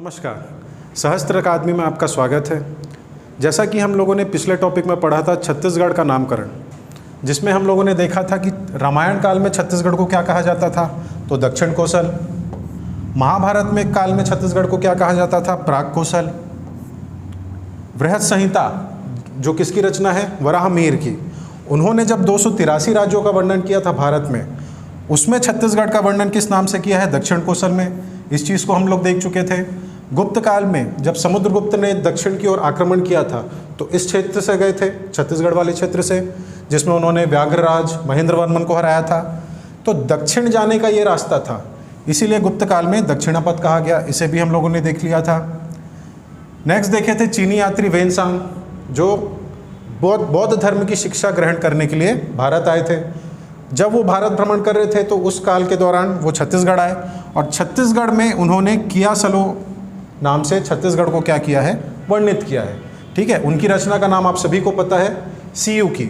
नमस्कार। सहस्त्र अकादमी में आपका स्वागत है। जैसा कि हम लोगों ने पिछले टॉपिक में पढ़ा था छत्तीसगढ़ का नामकरण, जिसमें हम लोगों ने देखा था कि रामायण काल में छत्तीसगढ़ को क्या कहा जाता था, तो दक्षिण कोसल। महाभारत में काल में छत्तीसगढ़ को क्या कहा जाता था, प्राग कोसल। बृहत संहिता जो किसकी रचना है, वराहमिहिर की, उन्होंने जब 283 राज्यों का वर्णन किया था भारत में, उसमें छत्तीसगढ़ का वर्णन किस नाम से किया है, दक्षिण कोसल में। इस चीज़ को हम लोग देख चुके थे। गुप्त काल में जब समुद्रगुप्त ने दक्षिण की ओर आक्रमण किया था तो इस क्षेत्र से गए थे, छत्तीसगढ़ वाले क्षेत्र से, जिसमें उन्होंने व्याघ्रराज महेंद्रवर्मन को हराया था। तो दक्षिण जाने का ये रास्ता था, इसीलिए गुप्त काल में दक्षिणापथ कहा गया। इसे भी हम लोगों ने देख लिया था। नेक्स्ट देखे थे चीनी यात्री वेनसांग, जो बौद्ध धर्म की शिक्षा ग्रहण करने के लिए भारत आए थे। जब वो भारत भ्रमण कर रहे थे तो उस काल के दौरान वो छत्तीसगढ़ आए और छत्तीसगढ़ में उन्होंने कियासलो नाम से छत्तीसगढ़ को क्या किया है, वर्णित किया है। ठीक है, उनकी रचना का नाम आप सभी को पता है, सीयू की।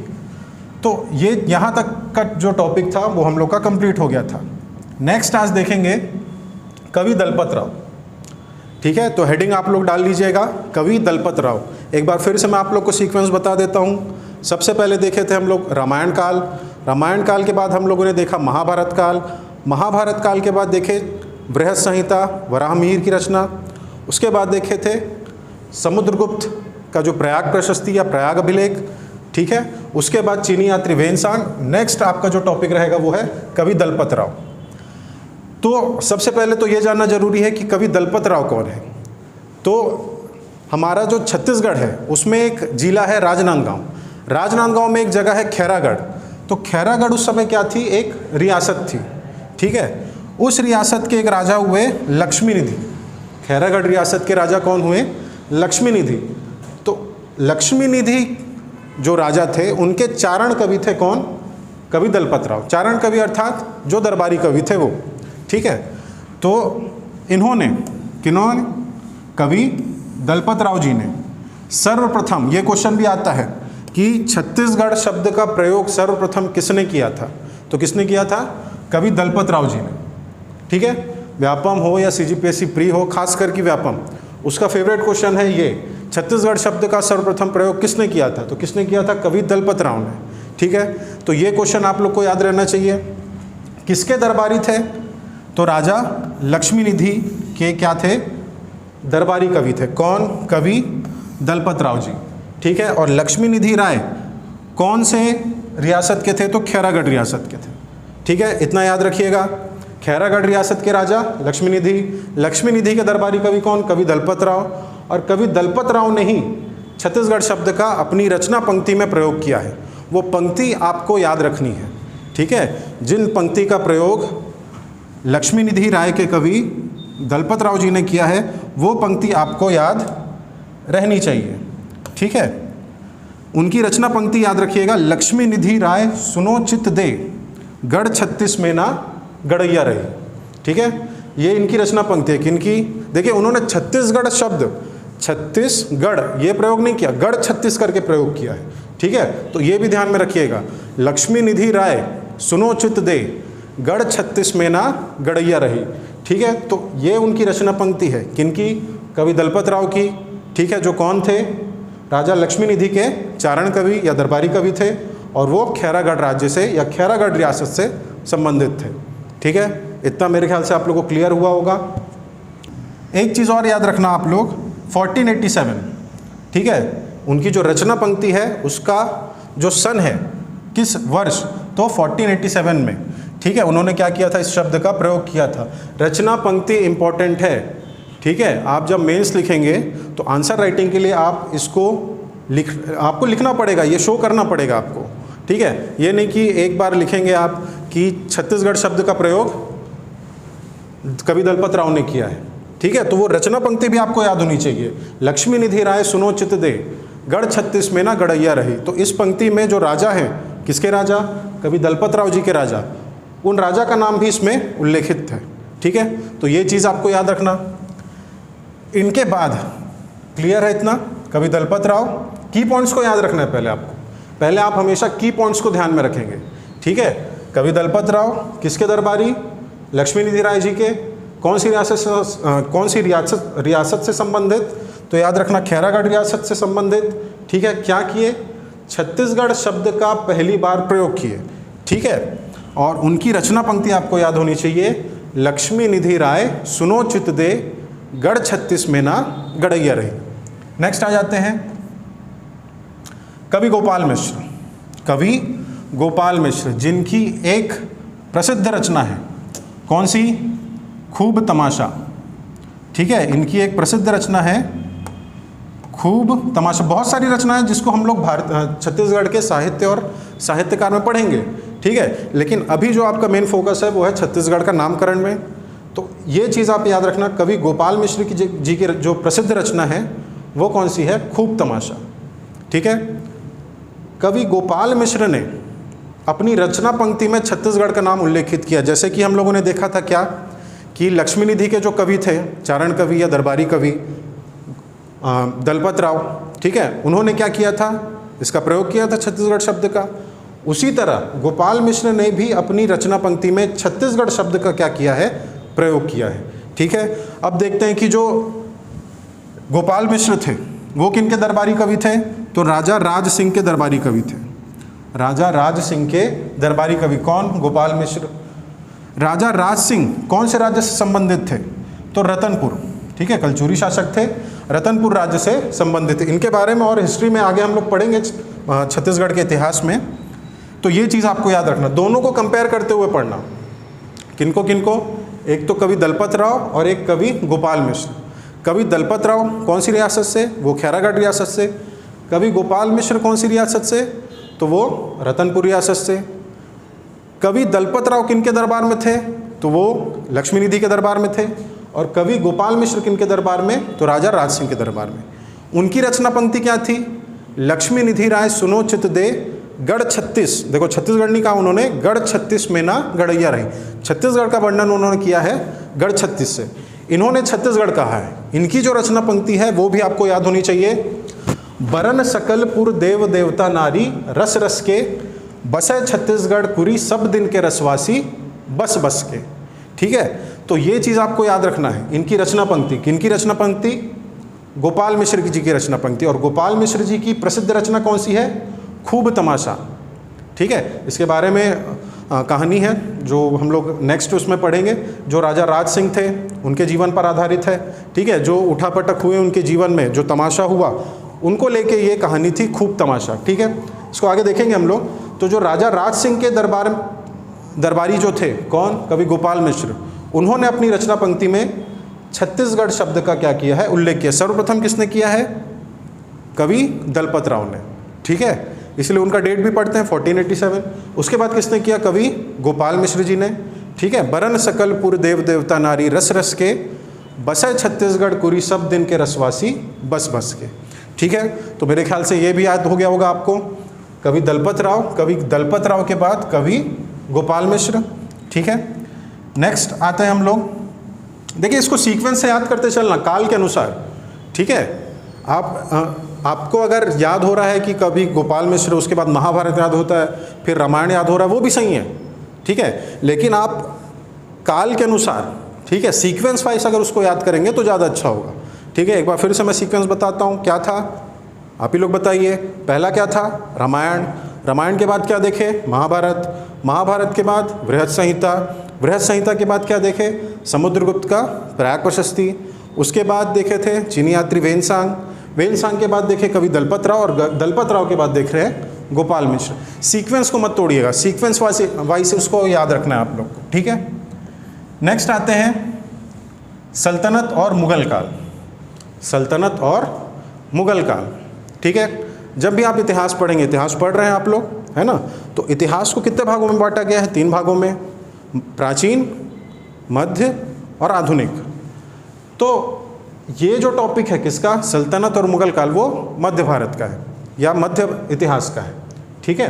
तो ये यहाँ तक का जो टॉपिक था वो हम लोग का कंप्लीट हो गया था। नेक्स्ट आज देखेंगे कवि दलपत राव। ठीक है, तो हेडिंग आप लोग डाल लीजिएगा, कवि दलपत राव। एक बार फिर से मैं आप लोग को सीक्वेंस बता देता हूँ। सबसे पहले देखे थे हम लोग रामायण काल। रामायण काल के बाद हम लोगों ने देखा महाभारत काल। महाभारत काल के बाद देखे बृहत संहिता, वराहमिहिर की रचना। उसके बाद देखे थे समुद्रगुप्त का जो प्रयाग प्रशस्ति या प्रयाग अभिलेख। ठीक है, उसके बाद चीनी यात्री वेनसांग। नेक्स्ट आपका जो टॉपिक रहेगा वो है कवि दलपत राव। तो सबसे पहले तो ये जानना जरूरी है कि कवि दलपत राव कौन है। तो हमारा जो छत्तीसगढ़ है उसमें एक जिला है राजनांदगांव। राजनांदगांव में एक जगह है खैरागढ़। तो खैरागढ़ उस समय क्या थी, एक रियासत थी। ठीक है, उस रियासत के एक राजा हुए लक्ष्मी निधि। खैरागढ़ रियासत के राजा कौन हुए, लक्ष्मी निधि। तो लक्ष्मी निधि जो राजा थे उनके चारण कवि थे कौन, कवि दलपत राव। चारण कवि अर्थात जो दरबारी कवि थे वो। ठीक है, तो इन्होंने किन्होंने, कवि दलपत राव जी ने सर्वप्रथम, ये क्वेश्चन भी आता है कि छत्तीसगढ़ शब्द का प्रयोग सर्वप्रथम किसने किया था, तो किसने किया था, कवि दलपत राव जी ने। ठीक है, व्यापम हो या सीजीपीएससी प्री हो, खास करके व्यापम, उसका फेवरेट क्वेश्चन है ये, छत्तीसगढ़ शब्द का सर्वप्रथम प्रयोग किसने किया था, तो किसने किया था, कवि दलपत राव ने। ठीक है, तो ये क्वेश्चन आप लोग को याद रहना चाहिए। किसके दरबारी थे, तो राजा लक्ष्मी निधि के क्या थे, दरबारी कवि थे। कौन, कवि दलपत राव जी। ठीक है, और लक्ष्मी निधि राय कौन से रियासत के थे, तो खैरागढ़ रियासत के थे। ठीक है, इतना याद रखिएगा, खैरागढ़ रियासत के राजा लक्ष्मी निधि। लक्ष्मी निधि के दरबारी कवि कौन, कवि दलपत राव। और कवि दलपत राव ने ही छत्तीसगढ़ शब्द का अपनी रचना पंक्ति में प्रयोग किया है। वो पंक्ति आपको याद रखनी है। ठीक है, जिन पंक्ति का प्रयोग लक्ष्मी निधि राय के कवि दलपत राव जी ने किया है वो पंक्ति आपको याद रहनी चाहिए। ठीक है, उनकी रचना पंक्ति याद रखिएगा, लक्ष्मी निधि राय सुनो चित दे, गढ़ छत्तीस में ना गड़ैया रही। ठीक है, ये इनकी रचना पंक्ति है। किनकी, देखिए उन्होंने छत्तीसगढ़ शब्द, छत्तीसगढ़ ये प्रयोग नहीं किया, गढ़ छत्तीस करके प्रयोग किया है। ठीक है, तो ये भी ध्यान में रखिएगा, लक्ष्मी निधि राय सुनो चित दे, गढ़ छत्तीस में ना गड़ैया रही। ठीक है, तो ये उनकी रचना पंक्ति है। किनकी, कवि दलपत राव की। ठीक है, जो कौन थे, राजा लक्ष्मी निधि के चारण कवि या दरबारी कवि थे, और वो खैरागढ़ राज्य से या खैरागढ़ रियासत से संबंधित थे। ठीक है, इतना मेरे ख्याल से आप लोगों को क्लियर हुआ होगा। एक चीज़ और याद रखना आप लोग, 1487। ठीक है, उनकी जो रचना पंक्ति है उसका जो सन है, किस वर्ष, तो 1487 में। ठीक है, उन्होंने क्या किया था, इस शब्द का प्रयोग किया था। रचना पंक्ति इंपॉर्टेंट है। ठीक है, आप जब मेंस लिखेंगे तो आंसर राइटिंग के लिए आप इसको आपको लिखना पड़ेगा, ये शो करना पड़ेगा आपको। ठीक है, ये नहीं कि एक बार लिखेंगे आप कि छत्तीसगढ़ शब्द का प्रयोग कवि दलपत राव ने किया है। ठीक है, तो वो रचना पंक्ति भी आपको याद होनी चाहिए, लक्ष्मी निधि राय सुनो चित दे, गढ़ छत्तीस में ना गड़ैया रही। तो इस पंक्ति में जो राजा हैं, किसके राजा, कवि दलपत राव जी के राजा, उन राजा का नाम भी इसमें उल्लेखित है। ठीक है, तो ये चीज़ आपको याद रखना। इनके बाद क्लियर है इतना, कवि दलपत राव। की पॉइंट्स को याद रखना है पहले आपको, पहले आप हमेशा की पॉइंट्स को ध्यान में रखेंगे। ठीक है, कवि दलपत राव किसके दरबारी, लक्ष्मी निधि राय जी के। कौन सी रियासत से संबंधित? तो याद रखना खैरागढ़ रियासत से संबंधित। ठीक है, क्या किए? छत्तीसगढ़ शब्द का पहली बार प्रयोग किए। ठीक है, और उनकी रचना पंक्ति आपको याद होनी चाहिए, लक्ष्मी निधि राय सुनो चित दे गढ़ 36 में ना गड़ैया रही। नेक्स्ट आ जाते हैं कवि गोपाल मिश्र। कवि गोपाल मिश्र जिनकी एक प्रसिद्ध रचना है, कौन सी? खूब तमाशा। ठीक है, इनकी एक प्रसिद्ध रचना है खूब तमाशा। बहुत सारी रचनाएं जिसको हम लोग छत्तीसगढ़ के साहित्य और साहित्यकार में पढ़ेंगे। ठीक है, लेकिन अभी जो आपका मेन फोकस है वो है छत्तीसगढ़ का नामकरण में। तो ये चीज़ आप याद रखना, कवि गोपाल मिश्र की जी की जो प्रसिद्ध रचना है वो कौन सी है? खूब तमाशा। ठीक है, कवि गोपाल मिश्र ने अपनी रचना पंक्ति में छत्तीसगढ़ का नाम उल्लेखित किया। जैसे कि हम लोगों ने देखा था क्या कि लक्ष्मी निधि के जो कवि थे, चारण कवि या दरबारी कवि दलपत राव, ठीक है, उन्होंने क्या किया था? इसका प्रयोग किया था छत्तीसगढ़ शब्द का। उसी तरह गोपाल मिश्र ने भी अपनी रचना पंक्ति में छत्तीसगढ़ शब्द का क्या किया है? प्रयोग किया है। ठीक है, अब देखते हैं कि जो गोपाल मिश्र थे वो किन के दरबारी कवि थे? तो राजा राज सिंह के दरबारी कवि थे। राजा राज सिंह के दरबारी कवि कौन? गोपाल मिश्र। राजा राज सिंह कौन से राज्य से संबंधित थे? तो रतनपुर। ठीक है, कलचुरी शासक थे, रतनपुर राज्य से संबंधित थे। इनके बारे में और हिस्ट्री में आगे हम लोग पढ़ेंगे छत्तीसगढ़ के इतिहास में। तो ये चीज़ आपको याद रखना, दोनों को कंपेयर करते हुए पढ़ना। किनको किनको? एक तो कवि दलपत राव और एक कवि गोपाल मिश्र। कवि दलपत राव कौन सी रियासत से? वो खैरागढ़ रियासत से। कवि गोपाल मिश्र कौन सी रियासत से? तो वो रतनपुर रियासत से। कवि दलपत राव किन के दरबार में थे? तो वो लक्ष्मी निधि के दरबार में थे। और कवि गोपाल मिश्र किन के दरबार में? तो राजा राज सिंह के दरबार में। उनकी रचना पंक्ति क्या थी? लक्ष्मी निधि राय सुनो चित दे गढ़ 36। देखो छत्तीसगढ़ नहीं कहा उन्होंने, गढ़ 36 में ना गड़ैया रही। छत्तीसगढ़ का वर्णन उन्होंने किया है गढ़ 36 से, इन्होंने छत्तीसगढ़ कहा है। इनकी जो रचना पंक्ति है वो भी आपको याद होनी चाहिए, बरन सकलपुर देव देवता नारी रस रस के बसे छत्तीसगढ़ कुरी सब दिन के रसवासी बस बस के। ठीक है, तो ये चीज़ आपको याद रखना है। इनकी रचना पंक्ति, किनकी रचना पंक्ति? गोपाल मिश्र जी की रचना पंक्ति। और गोपाल मिश्र जी की प्रसिद्ध रचना कौन सी है? खूब तमाशा। ठीक है, इसके बारे में कहानी है जो हम लोग नेक्स्ट उसमें पढ़ेंगे, जो राजा राज सिंह थे उनके जीवन पर आधारित है। ठीक है, जो उठापटक हुए उनके जीवन में, जो तमाशा हुआ, उनको लेके ये कहानी थी खूब तमाशा। ठीक है, इसको आगे देखेंगे हम लोग। तो जो राजा राज सिंह के दरबारी जो थे, कौन? कवि गोपाल मिश्र, उन्होंने अपनी रचना पंक्ति में छत्तीसगढ़ शब्द का क्या किया है? उल्लेख किया। सर्वप्रथम किसने किया है? कवि दलपत राव ने। ठीक है, इसलिए उनका डेट भी पढ़ते हैं 1487। उसके बाद किसने किया? कवि गोपाल मिश्र जी ने। ठीक है, बरन सकलपुर देव देवता नारी रस रस के बसे छत्तीसगढ़ कुरी सब दिन के रसवासी बस बस के। ठीक है, तो मेरे ख्याल से ये भी याद हो गया होगा आपको, कवि दलपत राव के बाद कवि गोपाल मिश्र। ठीक है, नेक्स्ट आते हैं हम लोग। देखिए, इसको सीक्वेंस से याद करते चलना, काल के अनुसार। ठीक है, आपको अगर याद हो रहा है कि कभी गोपाल मिश्र, उसके बाद महाभारत याद होता है, फिर रामायण याद हो रहा है, वो भी सही है। ठीक है, लेकिन आप काल के अनुसार, ठीक है, सीक्वेंस वाइज अगर उसको याद करेंगे तो ज़्यादा अच्छा होगा। ठीक है, एक बार फिर से मैं सीक्वेंस बताता हूँ। क्या था, आप ही लोग बताइए। पहला क्या था? रामायण। रामायण के बाद क्या देखे? महाभारत। महाभारत के बाद बृहद संहिता। बृहद संहिता के बाद क्या देखे? समुद्रगुप्त का प्रयाग प्रशस्ति। उसके बाद देखे थे चीनी यात्री वेनसांग। वेनसांग के बाद देखे कवि दलपत राव, और दलपत राव के बाद देख रहे हैं गोपाल मिश्र। सीक्वेंस को मत तोड़िएगा, सीक्वेंस वाइज उसको याद रखना है आप लोग को। ठीक है, नेक्स्ट आते हैं सल्तनत और मुगल काल। सल्तनत और मुगल काल। ठीक है, जब भी आप इतिहास पढ़ेंगे, इतिहास पढ़ रहे हैं आप लोग, है ना, तो इतिहास को कितने भागों में बांटा गया है? 3 भागों में, प्राचीन, मध्य और आधुनिक। तो ये जो टॉपिक है किसका? सल्तनत और मुगल काल, वो मध्य भारत का है या मध्य इतिहास का है। ठीक है,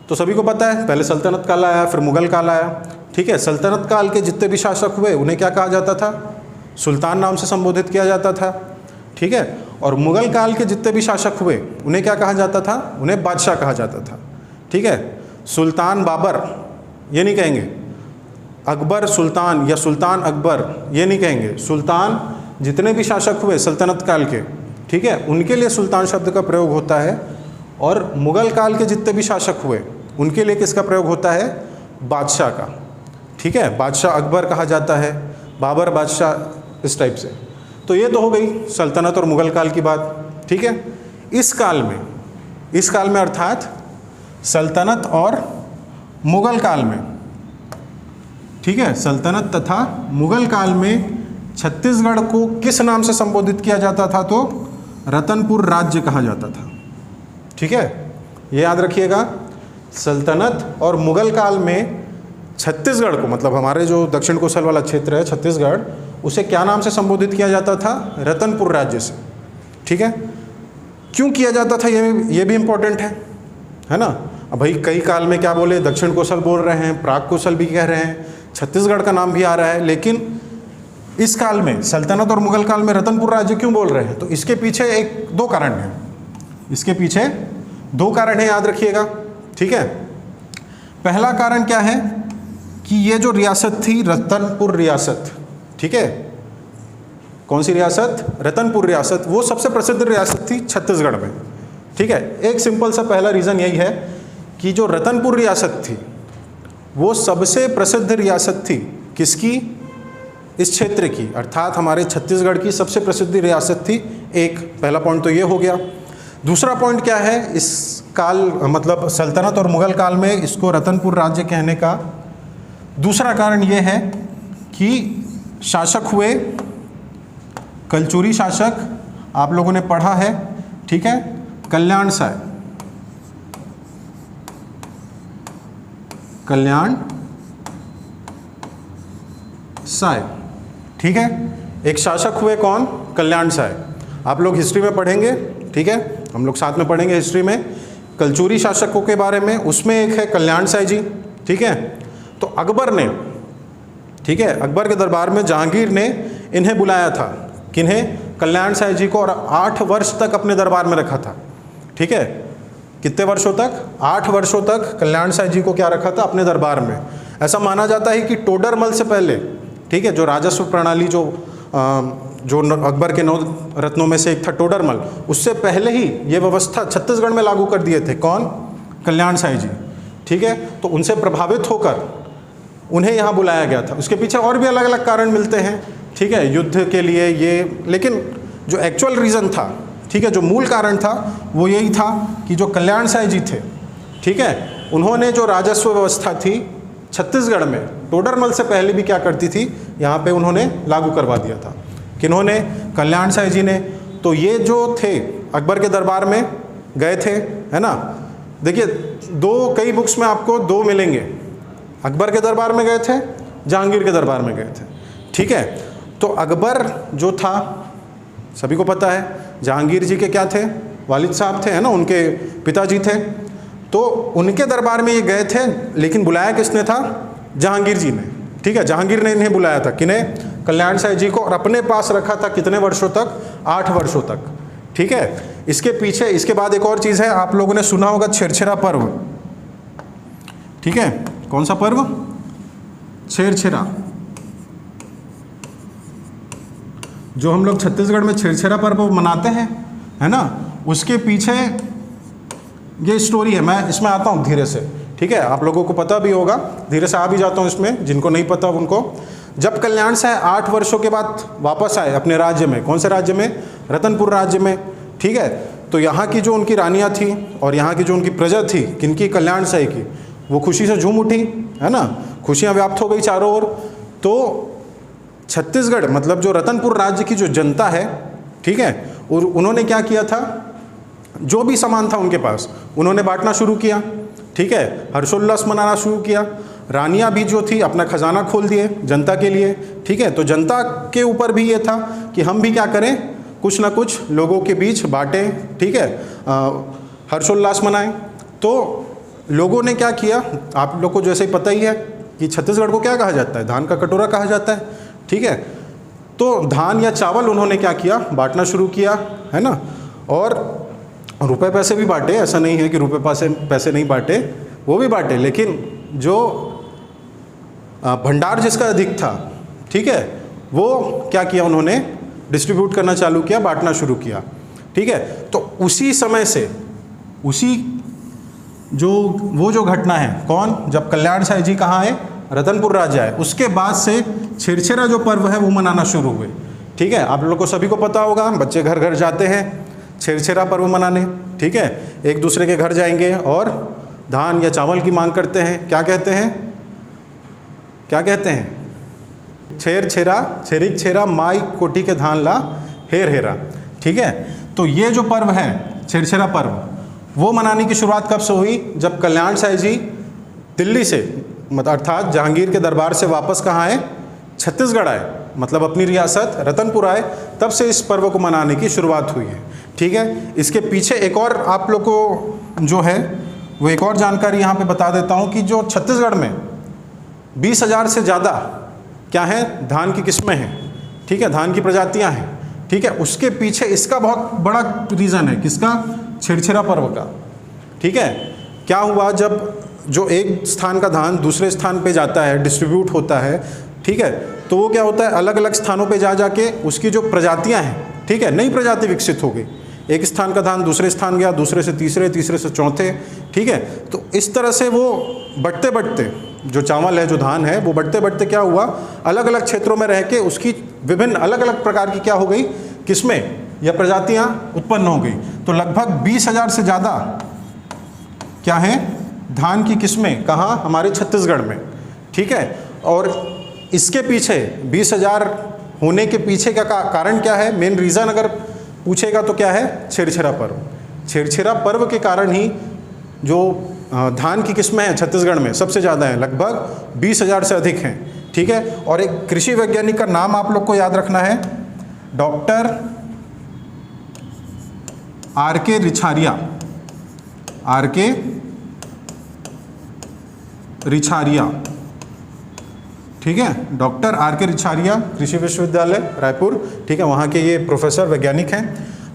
तो सभी को पता है पहले सल्तनत काल आया, फिर मुगल काल आया। ठीक है, सल्तनत काल के जितने भी शासक हुए उन्हें क्या कहा जाता था? सुल्तान नाम से संबोधित किया जाता था। ठीक है, और मुगल काल के जितने भी शासक हुए उन्हें क्या कहा जाता था? उन्हें बादशाह कहा जाता था। ठीक है, सुल्तान बाबर ये नहीं कहेंगे, अकबर सुल्तान या सुल्तान अकबर ये नहीं कहेंगे, सुल्तान जितने भी शासक हुए सल्तनत काल के, ठीक है, उनके लिए सुल्तान शब्द का प्रयोग होता है। और मुग़ल काल के जितने भी शासक हुए उनके लिए किसका प्रयोग होता है? बादशाह का, ठीक है, बादशाह अकबर कहा जाता है, बाबर बादशाह, इस टाइप से। तो ये तो हो गई सल्तनत और मुग़ल काल की बात, ठीक है। इस काल में अर्थात सल्तनत और मुग़ल काल में, ठीक है, सल्तनत तथा मुग़ल काल में छत्तीसगढ़ को किस नाम से संबोधित किया जाता था? तो रतनपुर राज्य कहा जाता था, ठीक है, ये याद रखिएगा। सल्तनत और मुग़ल काल में छत्तीसगढ़ को, मतलब हमारे जो दक्षिण कोसल वाला क्षेत्र है छत्तीसगढ़, उसे क्या नाम से संबोधित किया जाता था? रतनपुर राज्य से, ठीक है। क्यों किया जाता था ये भी इम्पोर्टेंट है ना। अब भाई कई काल में क्या बोले, दक्षिण कोसल बोल रहे हैं, प्राग कोसल भी कह रहे हैं, छत्तीसगढ़ का नाम भी आ रहा है, लेकिन इस काल में सल्तनत और मुग़ल काल में रतनपुर राज्य क्यों बोल रहे हैं? तो इसके पीछे दो कारण हैं, इसके पीछे दो कारण हैं, याद रखिएगा, ठीक है। पहला कारण क्या है कि ये जो रियासत थी रतनपुर रियासत, ठीक है, कौन सी रियासत? रतनपुर रियासत, वो सबसे प्रसिद्ध रियासत थी छत्तीसगढ़ में, ठीक है। एक सिंपल सा पहला रीज़न यही है कि जो रतनपुर रियासत थी वो सबसे प्रसिद्ध रियासत थी, किसकी? इस क्षेत्र की, अर्थात हमारे छत्तीसगढ़ की सबसे प्रसिद्ध रियासत थी। एक पहला पॉइंट तो ये हो गया। दूसरा पॉइंट क्या है, इस काल मतलब सल्तनत और मुग़ल काल में इसको रतनपुर राज्य कहने का दूसरा कारण ये है कि शासक हुए कलचुरी शासक, आप लोगों ने पढ़ा है, ठीक है, कल्याण साय, कल्याण साय, ठीक है। एक शासक हुए कौन? कल्याण साय। आप लोग हिस्ट्री में पढ़ेंगे, ठीक है, हम लोग साथ में पढ़ेंगे हिस्ट्री में कलचुरी शासकों के बारे में, उसमें एक है कल्याण साय जी, ठीक है। तो अकबर ने, ठीक है, अकबर के दरबार में जहांगीर ने इन्हें बुलाया था, किन्हें? कल्याण साय जी को, और 8 वर्ष तक अपने दरबार में रखा था, ठीक है। कितने वर्षों तक? 8 वर्षों तक कल्याण साय जी को क्या रखा था? अपने दरबार में। ऐसा माना जाता है कि टोडरमल से पहले, ठीक है, जो राजस्व प्रणाली जो अकबर के 9 रत्नों में से एक था टोडरमल, उससे पहले ही ये व्यवस्था छत्तीसगढ़ में लागू कर दिए थे। कौन? कल्याण साय जी, ठीक है। तो उनसे प्रभावित होकर उन्हें यहाँ बुलाया गया था। उसके पीछे और भी अलग अलग कारण मिलते हैं, ठीक है, युद्ध के लिए ये, लेकिन जो एक्चुअल रीज़न था, ठीक है, जो मूल कारण था वो यही था कि जो कल्याण साय जी थे, ठीक है, उन्होंने जो राजस्व व्यवस्था थी छत्तीसगढ़ में टोडरमल से पहले भी क्या करती थी, यहाँ पे उन्होंने लागू करवा दिया था। किन्होंने? कल्याण साय जी ने। तो ये जो थे अकबर के दरबार में गए थे, है ना। देखिए कई बुक्स में आपको 2 मिलेंगे, अकबर के दरबार में गए थे, जहांगीर के दरबार में गए थे, ठीक है। तो अकबर जो था सभी को पता है, जहांगीर जी के क्या थे? वालिद साहब थे, है ना, उनके पिताजी थे। तो उनके दरबार में ये गए थे, लेकिन बुलाया किसने था? जहांगीर जी ने, ठीक है। जहांगीर ने इन्हें बुलाया था, किन्हें? कल्याण साय जी को, और अपने पास रखा था कितने वर्षों तक? 8 वर्षों तक, ठीक है। इसके पीछे, इसके बाद एक और चीज़ है, आप लोगों ने सुना होगा छेरछेरा पर्व, ठीक है। कौन सा पर्व? छेरछेरा, जो हम लोग छत्तीसगढ़ में छेरछेरा पर्व मनाते हैं, है ना। उसके पीछे ये स्टोरी है, मैं इसमें आता हूँ धीरे से, ठीक है। आप लोगों को पता भी होगा, धीरे से आ भी जाता हूँ इसमें, जिनको नहीं पता उनको। जब कल्याण साय 8 वर्षों के बाद वापस आए अपने राज्य में, कौन से राज्य में? रतनपुर राज्य में, ठीक है। तो यहाँ की जो उनकी रानियाँ थी और यहाँ की जो उनकी प्रजा थी, किनकी? कल्याण साय की, वो खुशी से झूम उठी, है ना, खुशियाँ व्याप्त हो गई चारों ओर। तो छत्तीसगढ़ मतलब जो रतनपुर राज्य की जो जनता है, ठीक है, और उन्होंने क्या किया था, जो भी सामान था उनके पास उन्होंने बांटना शुरू किया, ठीक है, हर्षोल्लास मनाना शुरू किया। रानियाँ भी जो थी अपना खजाना खोल दिए जनता के लिए, ठीक है। तो जनता के ऊपर भी ये था कि हम भी क्या करें, कुछ ना कुछ लोगों के बीच बांटें, ठीक है, हर्षोल्लास मनाएं। तो लोगों ने क्या किया, आप लोग को जैसे ही पता ही है कि छत्तीसगढ़ को क्या कहा जाता है? धान का कटोरा कहा जाता है, ठीक है। तो धान या चावल उन्होंने क्या किया, बांटना शुरू किया, है ना। और रुपए पैसे भी बांटे, ऐसा नहीं है कि रुपए पैसे नहीं बांटे, वो भी बांटे, लेकिन जो भंडार जिसका अधिक था, ठीक है, वो क्या किया, उन्होंने डिस्ट्रीब्यूट करना चालू किया, बांटना शुरू किया, ठीक है। तो उसी समय से वो जो घटना है, कौन, जब कल्याण साई जी कहाँ आए, रतनपुर राज्य आए, उसके बाद से छेरछेरा जो पर्व है वो मनाना शुरू हुए, ठीक है। आप लोगों को सभी को पता होगा, बच्चे घर घर जाते हैं छेरछेरा पर्व मनाने, ठीक है, एक दूसरे के घर जाएंगे और धान या चावल की मांग करते हैं। क्या कहते हैं, छेर छेरा छेरिक छेरा माई कोटी के धान ला हेर हेरा, ठीक है। तो ये जो पर्व है छेरछेरा पर्व, वो मनाने की शुरुआत कब से हुई, जब कल्याण साई जी दिल्ली से, मतलब अर्थात जहांगीर के दरबार से वापस कहाँ आए, छत्तीसगढ़ आए, मतलब अपनी रियासत रतनपुर आए, तब से इस पर्व को मनाने की शुरुआत हुई है, ठीक है। इसके पीछे एक और आप लोग को जो है वो एक और जानकारी यहाँ पे बता देता हूँ कि जो छत्तीसगढ़ में 20,000 से ज़्यादा क्या है, धान की किस्में हैं, ठीक है, धान की प्रजातियाँ हैं, ठीक है। उसके पीछे इसका बहुत बड़ा रीज़न है, किसका, छेरछेरा पर्व का, ठीक है। क्या हुआ, जब जो एक स्थान का धान दूसरे स्थान पे जाता है, डिस्ट्रीब्यूट होता है, ठीक है, तो वो क्या होता है, अलग अलग स्थानों पे जा जाके उसकी जो प्रजातियां हैं, ठीक है, नई प्रजाति विकसित हो गई। एक स्थान का धान दूसरे स्थान गया, दूसरे से तीसरे, तीसरे से चौथे, ठीक है। तो इस तरह से वो बढ़ते बढ़ते जो चावल है, जो धान है, वो बढ़ते बढ़ते क्या हुआ, अलग अलग क्षेत्रों में रह के उसकी विभिन्न अलग अलग प्रकार की क्या हो गई, किस्में या प्रजातियां उत्पन्न हो गई। तो लगभग 20,000 से ज़्यादा क्या है, धान की किस्में, कहाँ, हमारे छत्तीसगढ़ में, ठीक है। और इसके पीछे 20,000 होने के पीछे का कारण क्या है, मेन रीज़न अगर पूछेगा तो क्या है, छेरछेरा पर्व। छेरछेरा पर्व के कारण ही जो धान की किस्में हैं छत्तीसगढ़ में सबसे ज़्यादा हैं, लगभग 20,000 से अधिक हैं, ठीक है। और एक कृषि वैज्ञानिक का नाम आप लोग को याद रखना है, डॉक्टर आर.के. रिछारिया, ठीक है, डॉक्टर आर.के. रिछारिया, कृषि विश्वविद्यालय रायपुर, ठीक है, वहाँ के ये प्रोफेसर वैज्ञानिक हैं।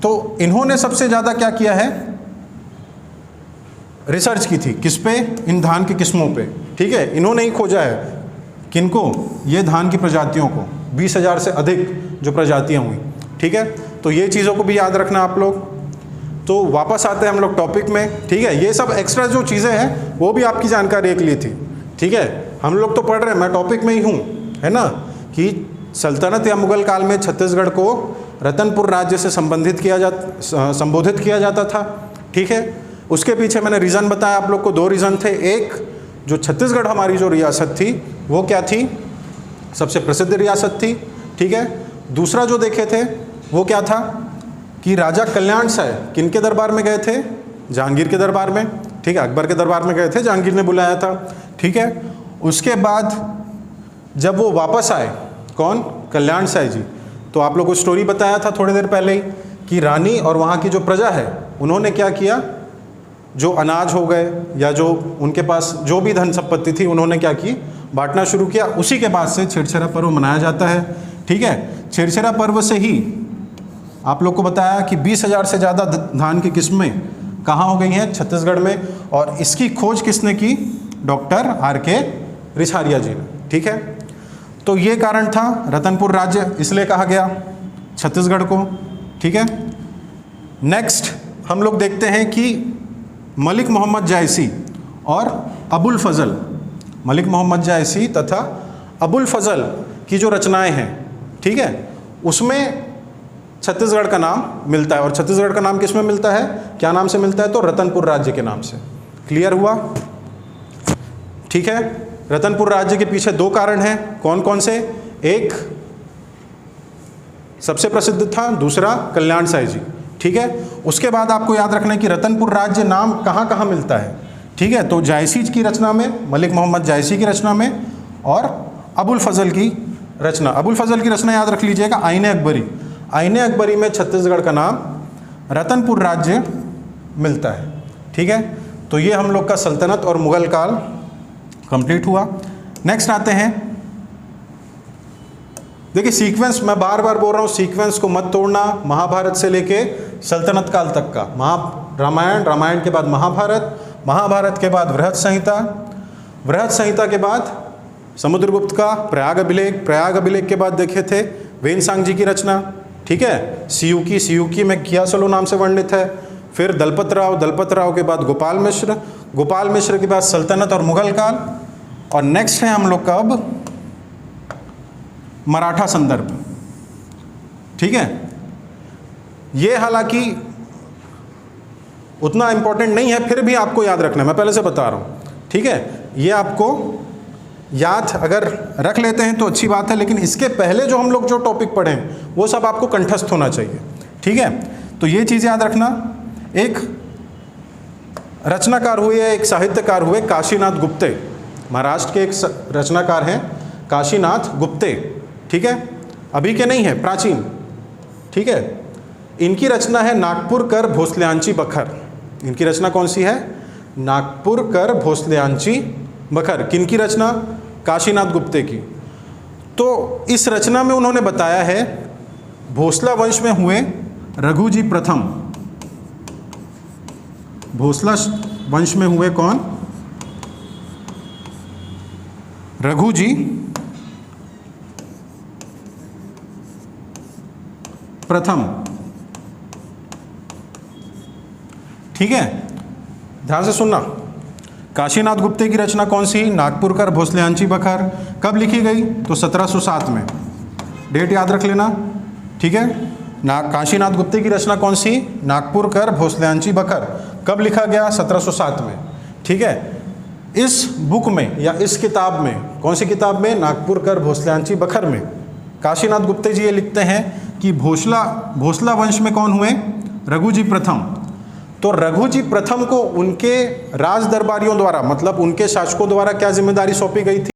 तो इन्होंने सबसे ज़्यादा क्या किया है, रिसर्च की थी, किस पे, इन धान की किस्मों पे, ठीक है। इन्होंने ही खोजा है, किनको, ये धान की प्रजातियों को, 20,000 से अधिक जो प्रजातियाँ हुई, ठीक है। तो ये चीज़ों को भी याद रखना आप लोग। तो वापस आते हैं हम लोग टॉपिक में, ठीक है। ये सब एक्स्ट्रा जो चीज़ें हैं वो भी आपकी जानकारी के लिए थी, ठीक है। हम लोग तो पढ़ रहे हैं, मैं टॉपिक में ही हूँ, है ना, कि सल्तनत या मुगल काल में छत्तीसगढ़ को रतनपुर राज्य से संबोधित किया जाता था, ठीक है। उसके पीछे मैंने रीज़न बताया आप लोग को, 2 रीज़न थे। एक, जो छत्तीसगढ़ हमारी जो रियासत थी वो क्या थी, सबसे प्रसिद्ध रियासत थी, ठीक है। दूसरा जो देखे थे वो क्या था कि राजा कल्याण साई किनके दरबार में गए थे, जहांगीर के दरबार में, ठीक है, अकबर के दरबार में गए थे, जहांगीर ने बुलाया था, ठीक है। उसके बाद जब वो वापस आए, कौन, कल्याण साई जी, तो आप लोगों को स्टोरी बताया था थोड़ी देर पहले ही कि रानी और वहाँ की जो प्रजा है उन्होंने क्या किया, जो अनाज हो गए या जो उनके पास जो भी धन संपत्ति थी उन्होंने क्या की, बांटना शुरू किया। उसी के बाद से छेरछेरा पर्व मनाया जाता है, ठीक है। छेरछेरा पर्व से ही आप लोग को बताया कि 20,000 से ज़्यादा धान की किस्में कहाँ हो गई हैं, छत्तीसगढ़ में। और इसकी खोज किसने की, डॉक्टर आर.के. रिछारिया जी ने, ठीक है। तो ये कारण था, रतनपुर राज्य इसलिए कहा गया छत्तीसगढ़ को, ठीक है। नेक्स्ट हम लोग देखते हैं कि मलिक मोहम्मद जायसी और अबुल फजल, मलिक मोहम्मद जायसी तथा अबुल फजल की जो रचनाएं हैं, ठीक है, उसमें छत्तीसगढ़ का नाम मिलता है। और छत्तीसगढ़ का नाम किस में मिलता है, क्या नाम से मिलता है, तो रतनपुर राज्य के नाम से। क्लियर हुआ, ठीक है। रतनपुर राज्य के पीछे 2 कारण हैं, कौन कौन से, एक सबसे प्रसिद्ध था, दूसरा कल्याण साई जी, ठीक है। उसके बाद आपको याद रखना है कि रतनपुर राज्य नाम कहाँ कहाँ मिलता है, ठीक है। तो जायसी की रचना में, मलिक मोहम्मद जायसी की रचना में, और अबुल फजल की रचना। अबुल फजल की रचना याद रख लीजिएगा, आईने अकबरी। आईने अकबरी में छत्तीसगढ़ का नाम रतनपुर राज्य मिलता है, ठीक है। तो ये हम लोग का सल्तनत और मुगल काल कंप्लीट हुआ। नेक्स्ट आते हैं, देखिए सीक्वेंस, मैं बार बार बोल रहा हूँ, सीक्वेंस को मत तोड़ना। महाभारत से लेके सल्तनत काल तक का, रामायण, रामायण के बाद महाभारत, महाभारत के बाद वृहत संहिता, वृहत संहिता के बाद समुद्रगुप्त का प्रयाग अभिलेख के बाद देखे थे वेनसांग जी की रचना, ठीक है, सियूकी में कियासलो नाम से वर्णित है। फिर दलपत राव के बाद गोपाल मिश्र के बाद सल्तनत और मुगल काल, और नेक्स्ट है हम लोग का अब मराठा संदर्भ, ठीक है। ये हालांकि उतना इंपॉर्टेंट नहीं है, फिर भी आपको याद रखना है, मैं पहले से बता रहा हूँ, ठीक है। ये आपको याद अगर रख लेते हैं तो अच्छी बात है, लेकिन इसके पहले जो हम लोग जो टॉपिक पढ़े हैं वो सब आपको कंठस्थ होना चाहिए, ठीक है। तो ये चीज़ याद रखना। एक रचनाकार हुए, एक साहित्यकार हुए काशीनाथ गुप्ते, महाराष्ट्र के एक रचनाकार हैं काशीनाथ गुप्ते, ठीक है, अभी के नहीं है, प्राचीन, ठीक है। इनकी रचना है नागपुर कर भोसल्यांची बखर। इनकी रचना कौन सी है? नागपुर कर भोसल्यांची बखर। किनकी रचना? काशीनाथ गुप्ते की। तो इस रचना में उन्होंने बताया है भोसला वंश में हुए रघुजी प्रथम, भोसला वंश में हुए कौन? रघुजी प्रथम, ठीक है, ध्यान से सुनना। काशीनाथ गुप्ते की रचना कौन सी? नागपुर कर भोसल्यांची बखर। कब लिखी गई? तो 1707 में, डेट याद रख लेना, ठीक है। काशीनाथ गुप्ते की रचना कौन सी? नागपुर कर भोसल्यांची बखर। कब लिखा गया? 1707 में, ठीक है। इस बुक में या इस किताब में, कौन सी किताब में? नागपुर कर भोसल्यांची बखर में काशीनाथ गुप्ते जी ये लिखते हैं कि भोसला वंश में कौन हुए? रघुजी प्रथम। तो रघुजी प्रथम को उनके राज दरबारियों द्वारा, मतलब उनके शासकों द्वारा क्या जिम्मेदारी सौंपी गई थी?